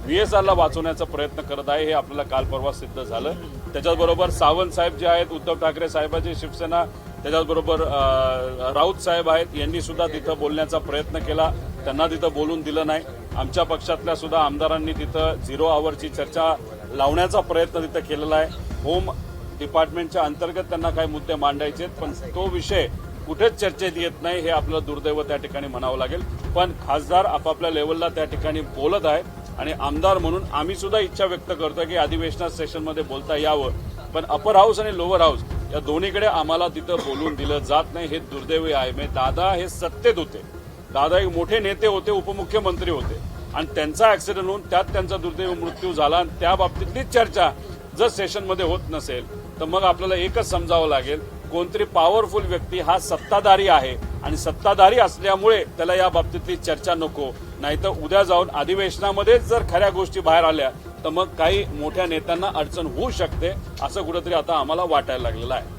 VSRला वाचवण्याचा प्रयत्न करत आहे हे आपल्याला काल परवा सिद्ध झालं। त्याच्याबरोबर सावंत साहेब जे आहेत, उद्धव ठाकरे साहेबांची शिवसेना, त्याच्याबरोबर राऊत साहेब आहेत, यांनी सुद्धा तिथं बोलण्याचा प्रयत्न केला, त्यांना तिथं बोलून दिलं नाही। आमच्या पक्षातल्या सुद्धा आमदारांनी तिथं 0 आवरची चर्चा लावण्याचा प्रयत्न तिथं केलेला आहे। होम डिपार्टमेंटच्या अंतर्गत त्यांना काही मुद्दे मांडायचे आहेत, पण तो विषय कुठेच चर्चेत येत नाही, हे आपलं दुर्दैव त्या ठिकाणी म्हणावं लागेल। पण खासदार आपापल्या लेवलला त्या ठिकाणी बोलत आहेत आणि आमदार म्हणून आम्ही सुद्धा इच्छा व्यक्त करतोय की अधिवेशनात सेशनमध्ये बोलता यावं, पण अपर हाऊस आणि लोअर हाऊस या दोन्हीकडे आम्हाला तिथं बोलून दिलं जात नाही, हे दुर्दैवी आहे। म्हणजे दादा हे सत्तेत होते, दादा एक मोठे नेते होते, उपमुख्यमंत्री होते आणि त्यांचा ऍक्सिडेंट होऊन त्यात त्यांचा दुर्दैवी मृत्यू झाला आणि त्या बाबतीतलीच चर्चा जर सेशनमध्ये होत नसेल तर मग आपल्याला एकच समजावं लागेल, कोणतरी पॉवरफुल व्यक्ती हा सत्ताधारी आहे आणि सत्ताधारी असल्यामुळे त्याला या बाबतीतली चर्चा नको, नाहीतर उद्या जाऊन अधिवेशनामध्येच जर खऱ्या गोष्टी बाहेर आल्या तर मग काही मोठ्या नेत्यांना अडचण होऊ शकते, असं कुठेतरी आता आम्हाला वाटायला लागलेलं आहे।